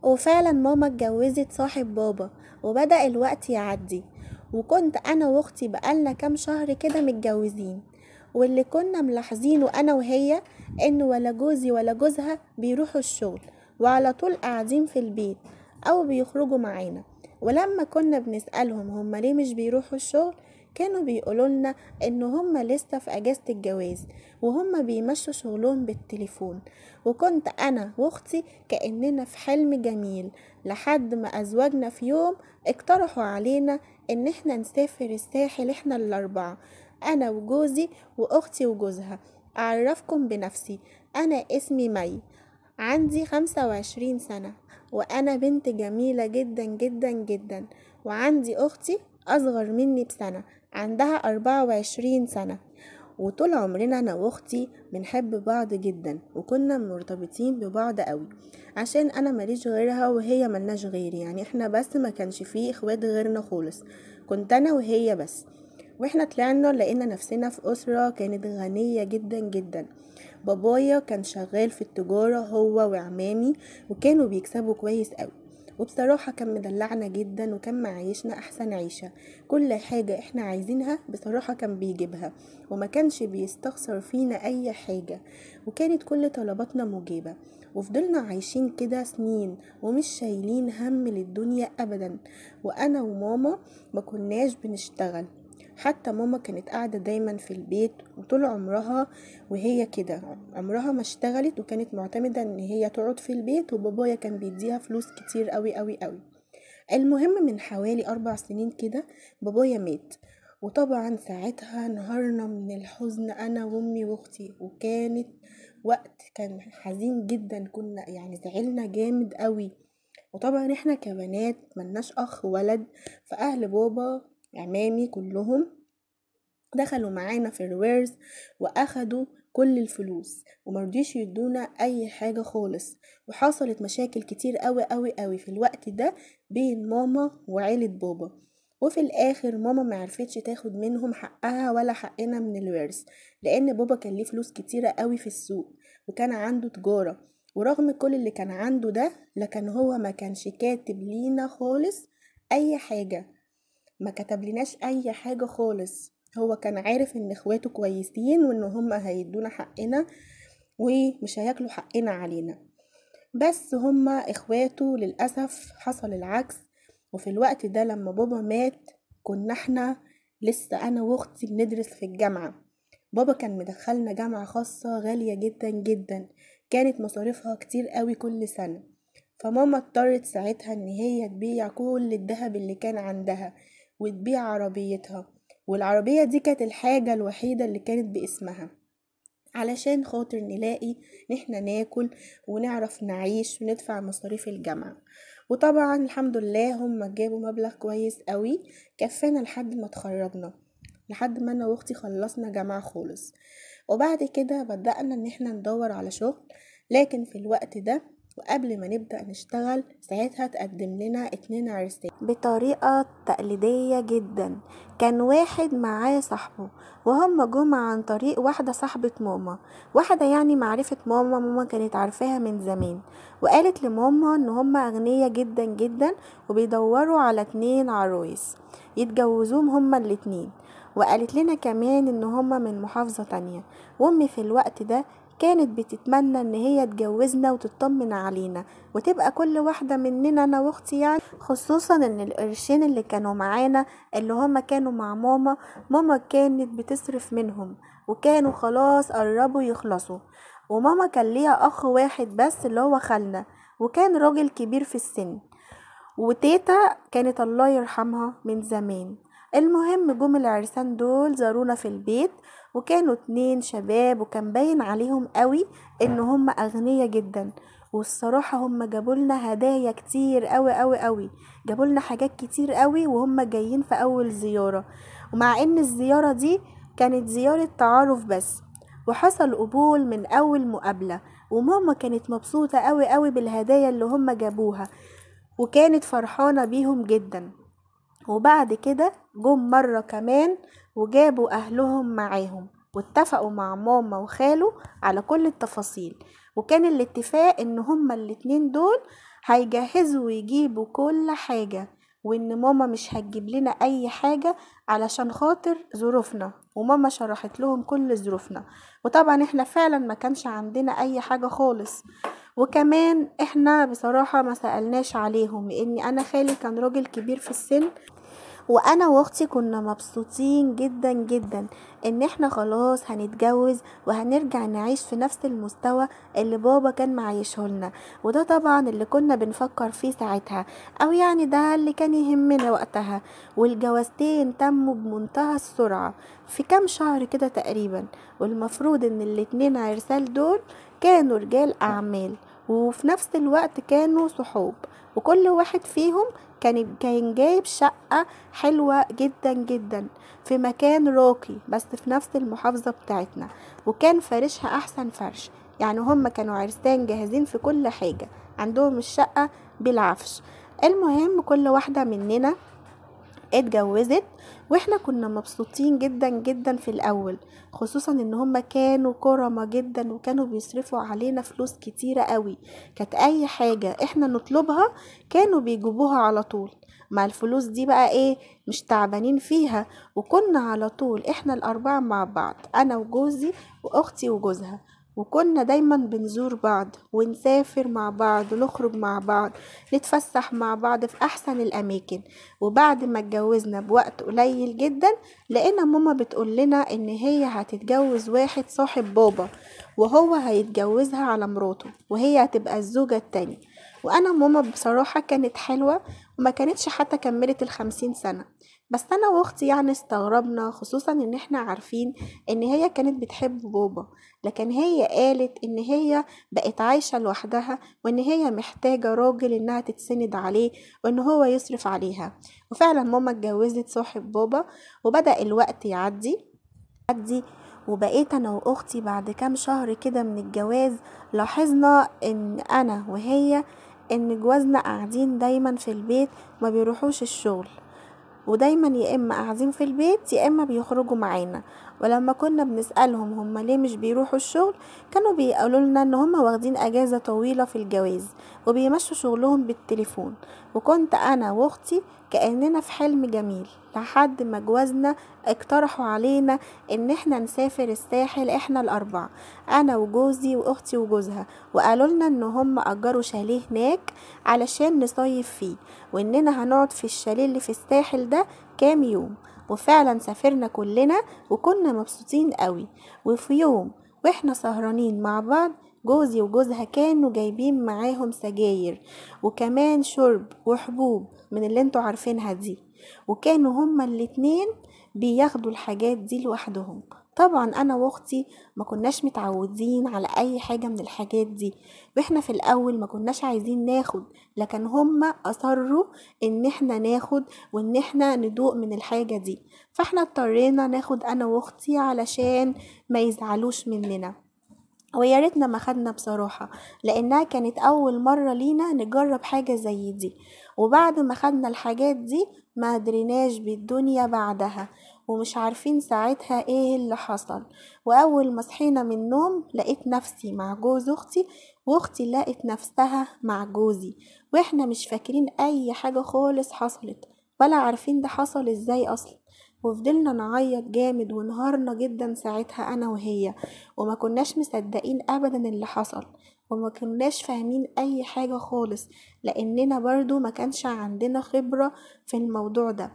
وفعلا ماما اتجوزت صاحب بابا، وبدأ الوقت يعدي. وكنت انا واختي بقالنا كام شهر كده متجوزين، واللي كنا ملاحظينه انا وهي ان ولا جوزي ولا جوزها بيروحوا الشغل، وعلى طول قاعدين في البيت او بيخرجوا معانا. ولما كنا بنسألهم هما ليه مش بيروحوا الشغل، كانوا بيقولولنا ان هما لسه في اجازة الجواز، وهما بيمشوا شغلهم بالتليفون. وكنت انا واختي كأننا في حلم جميل، لحد ما ازواجنا في يوم اقترحوا علينا ان احنا نسافر الساحل احنا الاربعة، انا وجوزي واختي وجوزها. اعرفكم بنفسي، انا اسمي مي، عندي 25 سنة، وانا بنت جميلة جدا جدا جدا. وعندي اختي اصغر مني بسنة، عندها 24 سنة. وطول عمرنا انا واختي بنحب بعض جدا، وكنا مرتبطين ببعض قوي، عشان انا ماليش غيرها وهي ملناش غيري، يعني احنا بس ما كانش فيه اخوات غيرنا خالص، كنت انا وهي بس. واحنا طلعنا لقينا نفسنا في اسرة كانت غنية جدا جدا. بابايا كان شغال في التجارة هو وعمامي، وكانوا بيكسبوا كويس قوي. وبصراحة كان مدلعنا جدا، وكان معيشنا احسن عيشة. كل حاجة احنا عايزينها بصراحة كان بيجيبها، وما كانش بيستخسر فينا اي حاجة، وكانت كل طلباتنا مجيبة. وفضلنا عايشين كده سنين ومش شايلين هم للدنيا ابدا. وانا وماما ما كناش بنشتغل، حتى ماما كانت قاعدة دايما في البيت، وطول عمرها وهي كده عمرها ما اشتغلت، وكانت معتمدة ان هي تقعد في البيت، وبابايا كان بيديها فلوس كتير قوي قوي قوي. المهم من حوالي 4 سنين كده بابايا مات. وطبعا ساعتها انهارنا من الحزن انا وامي واختي، وكانت وقت كان حزين جدا، كنا يعني زعلنا جامد قوي. وطبعا احنا كبنات ملناش اخ ولد، فاهل بابا عمامي كلهم دخلوا معانا في الورث، واخدوا كل الفلوس ومرضيش يدونا اي حاجة خالص. وحصلت مشاكل كتير قوي قوي قوي في الوقت ده بين ماما وعيلة بابا. وفي الاخر ماما معرفتش تاخد منهم حقها ولا حقنا من الورث، لان بابا كان ليه فلوس كتيرة قوي في السوق، وكان عنده تجارة. ورغم كل اللي كان عنده ده، لكن هو ما كانش كاتب لينا خالص اي حاجة، ما كتب لناش اي حاجة خالص. هو كان عارف ان اخواته كويسين، وان هما هيدونا حقنا ومش هياكلوا حقنا علينا. بس هما اخواته للأسف حصل العكس. وفي الوقت ده لما بابا مات، كنا احنا لسه انا واختي بندرس في الجامعة. بابا كان مدخلنا جامعة خاصة غالية جدا جدا، كانت مصاريفها كتير قوي كل سنة. فماما اضطرت ساعتها ان هي تبيع كل الذهب اللي كان عندها، وتبيع عربيتها. والعربية دي كانت الحاجة الوحيدة اللي كانت باسمها، علشان خاطر نلاقي ان احنا ناكل ونعرف نعيش وندفع مصاريف الجامعة. وطبعا الحمد لله هم جابوا مبلغ كويس قوي، كفانا لحد ما اتخرجنا، لحد ما انا واختي خلصنا جامعة خالص. وبعد كده بدأنا ان احنا ندور على شغل. لكن في الوقت ده وقبل ما نبدأ نشتغل، ساعتها تقدم لنا 2 عرسان بطريقة تقليدية جدا. كان واحد معاه صاحبه، وهم جم عن طريق واحدة صاحبة ماما، واحدة يعني معرفة ماما، ماما كانت عارفاها من زمان. وقالت لماما ان هم اغنية جدا جدا، وبيدوروا على 2 عرايس يتجوزوهم هما الاتنين. وقالت لنا كمان ان هما من محافظة تانية. وامي في الوقت ده كانت بتتمنى ان هي تجوزنا وتطمن علينا، وتبقى كل واحدة مننا انا واختي يعني، خصوصا ان القرشين اللي كانوا معانا اللي هما كانوا مع ماما، ماما كانت بتصرف منهم، وكانوا خلاص قربوا يخلصوا. وماما كان ليها اخ واحد بس اللي هو خالنا، وكان راجل كبير في السن. وتيتا كانت الله يرحمها من زمان. المهم جم العرسان دول زارونا في البيت، وكانوا 2 شباب، وكان باين عليهم قوي ان هم اغنياء جدا. والصراحة هم جابولنا هدايا كتير قوي قوي قوي، جابولنا حاجات كتير قوي وهم جايين في اول زيارة. ومع ان الزيارة دي كانت زيارة تعارف بس، وحصل قبول من اول مقابلة. وماما كانت مبسوطة قوي قوي بالهدايا اللي هم جابوها، وكانت فرحانة بيهم جدا. وبعد كده جم مرة كمان وجابوا أهلهم معاهم، واتفقوا مع ماما وخاله على كل التفاصيل. وكان الاتفاق ان هما الاتنين دول هيجهزوا ويجيبوا كل حاجة، وان ماما مش هتجيب لنا اي حاجة علشان خاطر ظروفنا. وماما شرحت لهم كل ظروفنا، وطبعا احنا فعلا ما كانش عندنا اي حاجة خالص. وكمان احنا بصراحة ما سألناش عليهم، لاني انا خالي كان راجل كبير في السن، وانا واختي كنا مبسوطين جدا جدا ان احنا خلاص هنتجوز وهنرجع نعيش في نفس المستوى اللي بابا كان معيشه لنا. وده طبعا اللي كنا بنفكر فيه ساعتها، او يعني ده اللي كان يهمنا وقتها. والجوازتين تموا بمنتهى السرعة في كام شهر كده تقريبا. والمفروض ان الاتنين عرسال دول كانوا رجال اعمال، وفي نفس الوقت كانوا صحاب، وكل واحد فيهم كان جايب شقة حلوة جدا جدا في مكان راقي بس في نفس المحافظة بتاعتنا، وكان فرشها احسن فرش. يعني هم كانوا عرسان جاهزين في كل حاجة، عندهم الشقة بالعفش. المهم كل واحدة مننا اتجوزت، واحنا كنا مبسوطين جدا جدا في الاول، خصوصا ان هما كانوا كرمة جدا وكانوا بيصرفوا علينا فلوس كتيرة قوي. كانت اي حاجة احنا نطلبها كانوا بيجيبوها على طول. مع الفلوس دي بقى ايه، مش تعبانين فيها. وكنا على طول احنا الاربعة مع بعض، انا وجوزي واختي وجوزها، وكنا دايما بنزور بعض ونسافر مع بعض ونخرج مع بعض، نتفسح مع بعض في احسن الاماكن. وبعد ما اتجوزنا بوقت قليل جدا لقينا ماما بتقول لنا ان هي هتتجوز واحد صاحب بابا، وهو هيتجوزها على مراته، وهي هتبقى الزوجة التانية. وانا ماما بصراحة كانت حلوة وما كانتش حتى كملت 50 سنة. بس انا واختي يعني استغربنا، خصوصا ان احنا عارفين ان هي كانت بتحب بابا، لكن هي قالت ان هي بقت عايشة لوحدها، وان هي محتاجة راجل انها تتسند عليه وان هو يصرف عليها. وفعلا ماما اتجوزت صاحب بابا، وبدأ الوقت يعدي. وبقيت انا واختي بعد كام شهر كده من الجواز لاحظنا ان انا وهي ان جوازنا قاعدين دايما في البيت، ما بيروحوش الشغل، ودايما يا اما قاعدين في البيت يا اما بيخرجوا معانا. ولما كنا بنسألهم هم ليه مش بيروحوا الشغل، كانوا بيقولوا لنا ان هم واخدين اجازة طويلة في الجواز وبيمشوا شغلهم بالتليفون. وكنت انا واختي كأننا في حلم جميل، لحد ما جوازنا اقترحوا علينا ان احنا نسافر الساحل احنا الاربعة، انا وجوزي واختي وجوزها. وقالوا لنا ان هم اجروا شاليه هناك علشان نصيف فيه، واننا هنقعد في الشاليه اللي في الساحل ده كام يوم. وفعلا سافرنا كلنا وكنا مبسوطين قوي. وفي يوم واحنا سهرانين مع بعض، جوزي وجوزها كانوا جايبين معاهم سجاير وكمان شرب وحبوب من اللي انتوا عارفينها دي، وكانوا هما الاتنين بياخدوا الحاجات دي لوحدهم. طبعا انا واختي ما كناش متعودين على اي حاجة من الحاجات دي، واحنا في الاول ما كناش عايزين ناخد، لكن هما اصروا ان احنا ناخد وان احنا ندوق من الحاجة دي. فاحنا اضطرينا ناخد انا واختي علشان ما يزعلوش مننا. ويا ريتنا ما خدنا بصراحة، لانها كانت اول مرة لينا نجرب حاجة زي دي. وبعد ما خدنا الحاجات دي ما دريناش بالدنيا بعدها، ومش عارفين ساعتها ايه اللي حصل. واول ما صحينا من النوم لقيت نفسي مع جوز اختي، واختي لقيت نفسها مع جوزي، واحنا مش فاكرين اي حاجة خالص حصلت، ولا عارفين ده حصل ازاي اصلا. وفضلنا نعيط جامد ونهارنا جدا ساعتها انا وهي، وما كناش مصدقين ابدا اللي حصل، وما كناش فاهمين اي حاجة خالص، لاننا برضو ما كانش عندنا خبرة في الموضوع ده.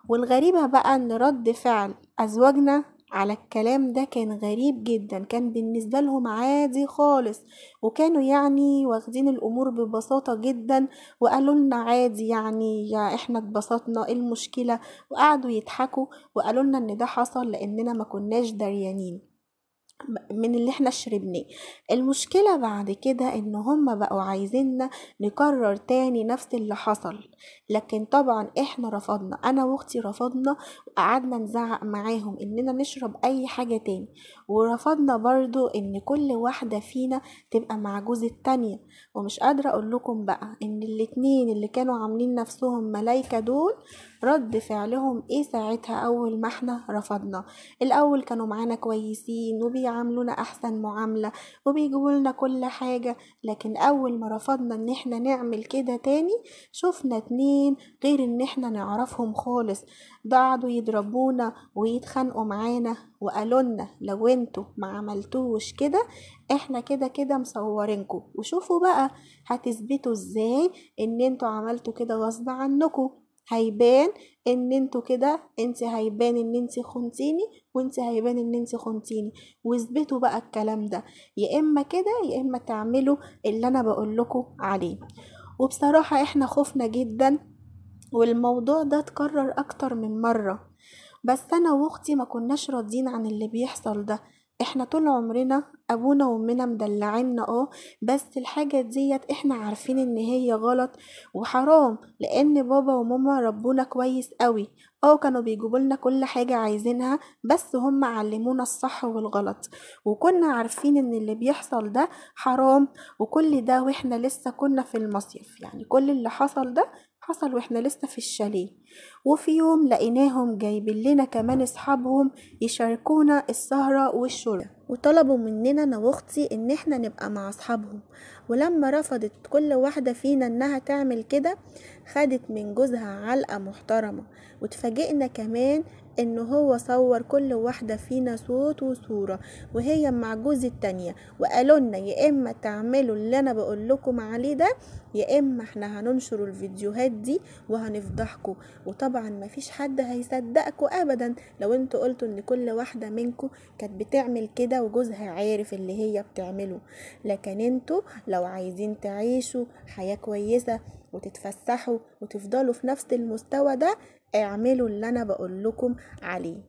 والغريبة بقى ان رد فعل ازواجنا على الكلام ده كان غريب جدا، كان بالنسبة لهم عادي خالص، وكانوا يعني واخدين الامور ببساطة جدا، وقالوا لنا عادي يعني يا احنا اتبسطنا ايه المشكلة. وقعدوا يضحكوا وقالوا لنا ان ده حصل لاننا ما كناش دريانين من اللي احنا شربناه. المشكلة بعد كده ان هم بقوا عايزيننا نكرر تاني نفس اللي حصل، لكن طبعا احنا رفضنا، انا واختي رفضنا، وقعدنا نزعق معاهم اننا نشرب اي حاجة تاني. ورفضنا برضو ان كل واحدة فينا تبقى مع جوز التانية. ومش قادرة اقول لكم بقى ان الاتنين اللي كانوا عاملين نفسهم ملايكة دول رد فعلهم ايه ساعتها اول ما احنا رفضنا؟ الاول كانوا معانا كويسين وبيعاملونا احسن معاملة وبيجيبوا لنا كل حاجة، لكن اول ما رفضنا ان احنا نعمل كده تاني شفنا اتنين غير ان احنا نعرفهم خالص قعدوا يضربونا ويتخانقوا معانا وقالولنا لو انتوا ما عملتوش كده احنا كده كده مصورينكم، وشوفوا بقى هتثبتوا ازاي ان انتوا عملتوا كده غصب عنكم. هيبان ان انتوا كده، انت هيبان ان انت خنتيني وانت هيبان ان انت خنتيني، واثبتوا بقى الكلام ده، يا اما كده يا اما تعملوا اللي انا بقول لكم عليه. وبصراحة احنا خفنا جدا، والموضوع ده اتكرر اكتر من مرة، بس انا واختي ما كناش راضيين عن اللي بيحصل ده. احنا طول عمرنا ابونا وامنا مدلعيننا بس الحاجة ديت احنا عارفين ان هي غلط وحرام، لان بابا وماما ربونا كويس قوي. كانوا بيجيبوا لنا كل حاجة عايزينها، بس هم علمونا الصح والغلط، وكنا عارفين ان اللي بيحصل ده حرام. وكل ده واحنا لسه كنا في المصيف، يعني كل اللي حصل ده حصل واحنا لسه في الشاليه. وفي يوم لقيناهم جايبين لنا كمان اصحابهم يشاركونا السهرة والشرب، وطلبوا مننا انا واختي ان احنا نبقى مع اصحابهم. ولما رفضت كل واحدة فينا انها تعمل كده خدت من جوزها علقة محترمة. واتفاجئنا كمان ان هو صور كل واحدة فينا صوت وصورة وهي مع جوز التانية، وقالولنا يا اما تعملوا اللي انا بقول لكم عليه ده يا اما احنا هننشر الفيديوهات دي وهنفضحكم. وطبعا مفيش حد هيصدقكوا ابدا لو انتوا قلتوا ان كل واحدة منكم كانت بتعمل كده وجوزها عارف اللي هي بتعمله. لكن انتوا لو عايزين تعيشوا حياة كويسة وتتفسحوا وتفضلوا في نفس المستوى ده اعملوا اللي انا بقول لكم عليه.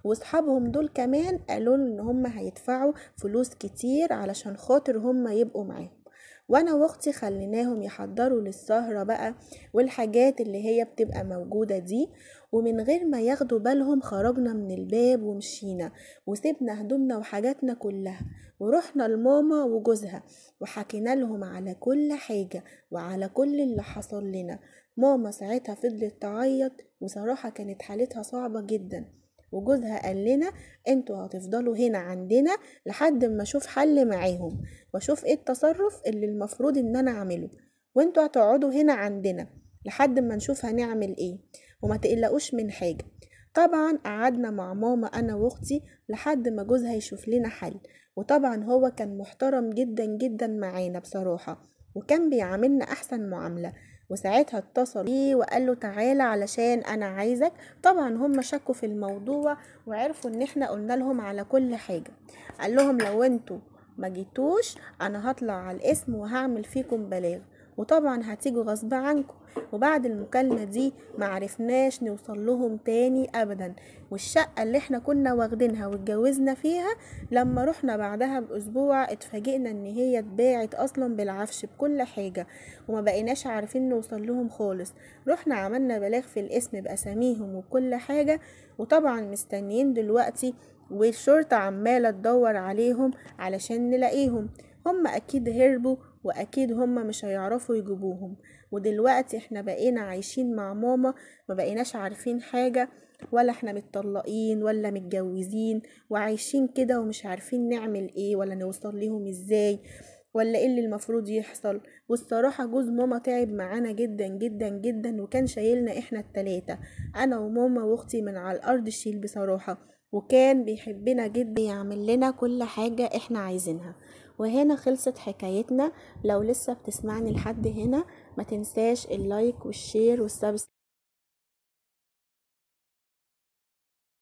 واصحابهم دول كمان قالوا ان هم هيدفعوا فلوس كتير علشان خاطر هم يبقوا معاهم، وانا واختي خليناهم يحضروا للسهرة بقى والحاجات اللي هي بتبقى موجودة دي. ومن غير ما ياخدوا بالهم خرجنا من الباب ومشينا وسيبنا هدومنا وحاجاتنا كلها ورحنا لماما وجوزها وحكينا لهم على كل حاجة وعلى كل اللي حصل لنا. ماما ساعتها فضلت تعيط، وصراحة كانت حالتها صعبة جدا. وجوزها قال لنا انتوا هتفضلوا هنا عندنا لحد ما اشوف حل معاهم واشوف ايه التصرف اللي المفروض ان انا اعمله، وانتوا هتقعدوا هنا عندنا لحد ما نشوف هنعمل ايه وما تقلقوش من حاجة. طبعا قعدنا مع ماما انا واختي لحد ما جوزها يشوف لنا حل، وطبعا هو كان محترم جدا جدا معانا بصراحة وكان بيعاملنا احسن معاملة. وساعتها اتصل بيه وقال له تعالى علشان انا عايزك. طبعا هم شكوا في الموضوع وعرفوا ان احنا قلنا لهم على كل حاجة. قال لهم لو انتوا ما جيتوش انا هطلع على الاسم وهعمل فيكم بلاغ، وطبعا هتيجوا غصب عنكم. وبعد المكالمة دي معرفناش نوصل لهم تاني ابدا. والشقة اللي احنا كنا واخدينها واتجوزنا فيها لما رحنا بعدها باسبوع اتفاجئنا ان هي اتباعت اصلا بالعفش بكل حاجة، وما بقيناش عارفين نوصل لهم خالص. رحنا عملنا بلاغ في الاسم باساميهم وكل حاجة، وطبعا مستنيين دلوقتي والشرطة عمالة تدور عليهم علشان نلاقيهم. هم اكيد هربوا واكيد هم مش هيعرفوا يجيبوهم. ودلوقتي احنا بقينا عايشين مع ماما ما بقيناش عارفين حاجة، ولا احنا متطلقين ولا متجوزين وعايشين كده ومش عارفين نعمل ايه ولا نوصل لهم ازاي ولا ايه اللي المفروض يحصل. والصراحة جوز ماما تعب معانا جدا جدا جدا وكان شايلنا احنا التلاتة، انا وماما واختي من على الارض شيل بصراحة، وكان بيحبنا جدا يعمل لنا كل حاجة احنا عايزينها. وهنا خلصت حكايتنا. لو لسه بتسمعني لحد هنا ما تنساش اللايك والشير والسبسكرايب.